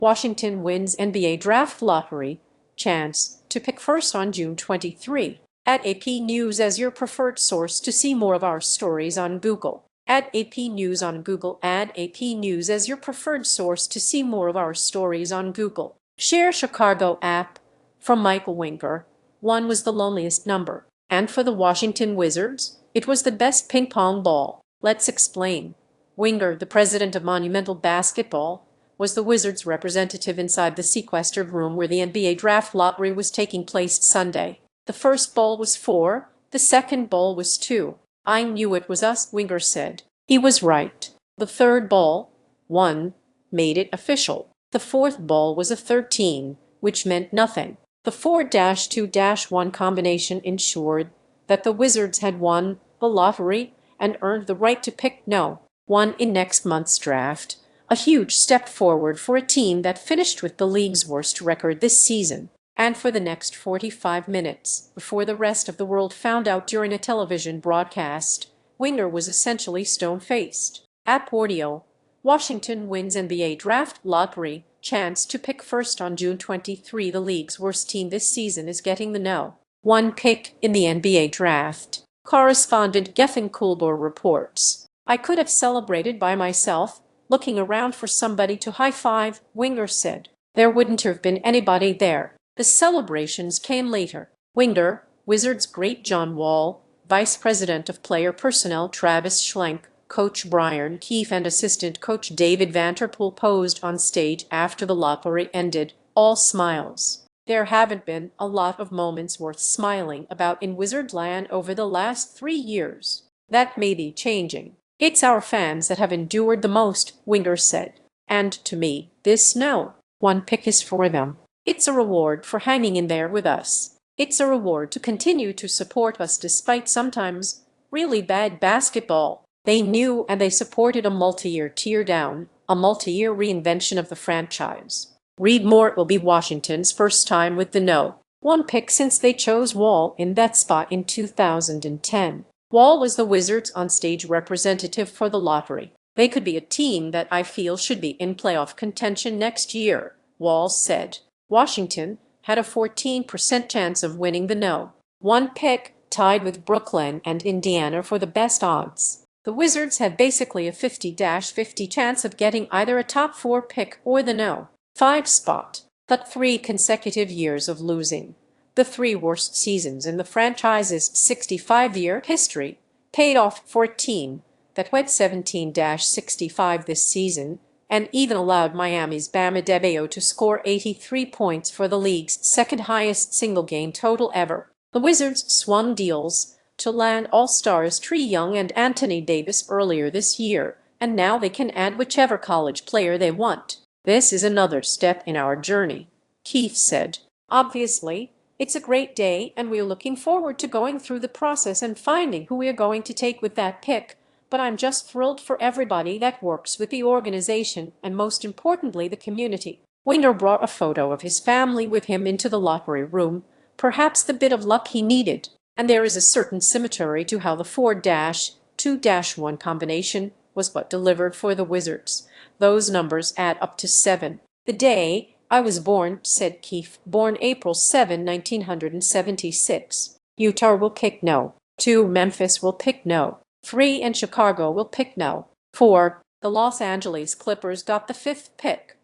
Washington wins NBA draft lottery. Chance to pick first on June 23. Add AP News as your preferred source to see more of our stories on Google. Add AP News on Google. Add AP News as your preferred source to see more of our stories on Google. Share Chicago app. From Michael Winker. 1 was the loneliest number. And for the Washington Wizards, it was the best ping-pong ball. Let's explain. Winger, the president of Monumental Basketball, was the Wizards' representative inside the sequestered room where the NBA draft lottery was taking place Sunday. The first ball was 4, the second ball was 2. I knew it was us, Winger said. He was right. The third ball, 1, made it official. The fourth ball was a 13, which meant nothing. The 4-2-1 combination ensured that the Wizards had won the lottery and earned the right to pick no. 1 in next month's draft, a huge step forward for a team that finished with the league's worst record this season. And for the next 45 minutes, before the rest of the world found out during a television broadcast, Winger was essentially stone-faced. At Pordio, Washington wins NBA draft lottery. Chance to pick first on June 23. The league's worst team this season is getting the no. 1 pick in the NBA draft. Correspondent Gethin Coolbor reports. I could have celebrated by myself, looking around for somebody to high-five, Winger said. There wouldn't have been anybody there. The celebrations came later. Winger, Wizards great John Wall, Vice President of Player Personnel Travis Schlenk, Coach Brian Keefe and Assistant Coach David Vanterpool posed on stage after the lottery ended, all smiles. There haven't been a lot of moments worth smiling about in Wizardland over the last 3 years. That may be changing. It's our fans that have endured the most, Winger said. And to me, this no. 1 pick is for them. It's a reward for hanging in there with us. It's a reward to continue to support us despite sometimes really bad basketball. They knew and they supported a multi-year teardown, a multi-year reinvention of the franchise. Read more. It will be Washington's first time with the no. 1 pick since they chose Wall in that spot in 2010. Wall was the Wizards' onstage representative for the lottery. They could be a team that I feel should be in playoff contention next year, Wall said. Washington had a 14% chance of winning the no. 1 pick, tied with Brooklyn and Indiana for the best odds. The Wizards had basically a 50-50 chance of getting either a top 4 pick or the no. 5 spot. But 3 consecutive years of losing. The 3 worst seasons in the franchise's 65-year history paid off for a team that went 17-65 this season and even allowed Miami's Bam Adebayo to score 83 points for the league's second-highest single-game total ever. The Wizards swung deals to land All-Stars Trae Young and Anthony Davis earlier this year, and now they can add whichever college player they want. This is another step in our journey, Keefe said. Obviously, it's a great day, and we're looking forward to going through the process and finding who we're going to take with that pick. But I'm just thrilled for everybody that works with the organization and most importantly the community. Winger brought a photo of his family with him into the lottery room, perhaps the bit of luck he needed. And there is a certain symmetry to how the 4-2-1 combination was what delivered for the Wizards. Those numbers add up to 7. The day I was born, said Keefe, born April 7, 1976. Utah will pick no. 2. Memphis will pick no. 3. And Chicago will pick no. 4. The Los Angeles Clippers got the 5th pick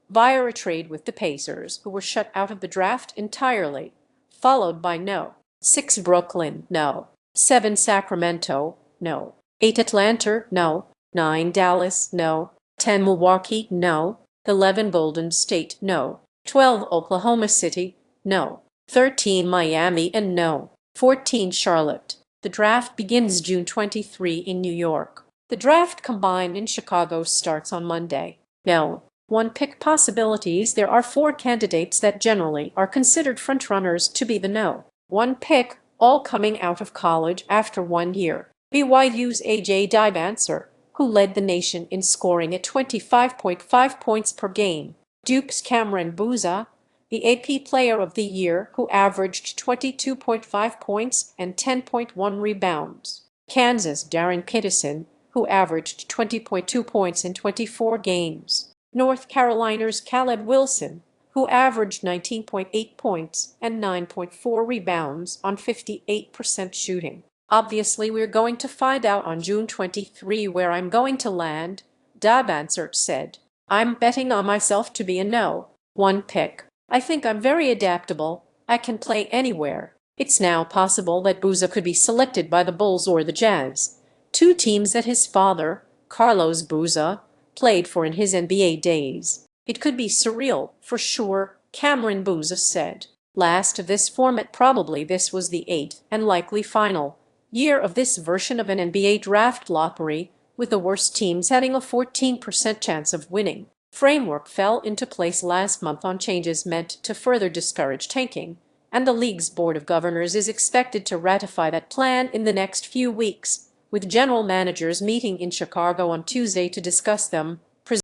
via a trade with the Pacers, who were shut out of the draft entirely, followed by no. 6. Brooklyn, no. 7. Sacramento, no. 8. Atlanta, no. 9. Dallas, no. 10. Milwaukee, no. 11. Golden State, no. 12. Oklahoma City, no. 13. Miami and no. 14. Charlotte. The draft begins June 23 in New York. The draft combined in Chicago starts on Monday. No. 1 pick possibilities. There are 4 candidates that generally are considered frontrunners to be the no. 1 pick, all coming out of college after 1 year. BYU's A.J. Dibanser, who led the nation in scoring at 25.5 points per game. Duke's Cameron Booza, the AP Player of the Year, who averaged 22.5 points and 10.1 rebounds. Kansas' Darren Peterson, who averaged 20.2 points in 24 games. North Carolina's Caleb Wilson, who averaged 19.8 points and 9.4 rebounds on 58% shooting. Obviously, we're going to find out on June 23 where I'm going to land, Dabansert said. I'm betting on myself to be a no. One pick. I think I'm very adaptable. I can play anywhere. It's now possible that Booza could be selected by the Bulls or the Jazz, two teams that his father, Carlos Booza, played for in his NBA days. It could be surreal, for sure, Cameron Booza said. Last of this format, probably this was the eighth and likely final year of this version of an NBA draft lottery, with the worst teams having a 14% chance of winning. Framework fell into place last month on changes meant to further discourage tanking, and the league's Board of Governors is expected to ratify that plan in the next few weeks, with general managers meeting in Chicago on Tuesday to discuss them.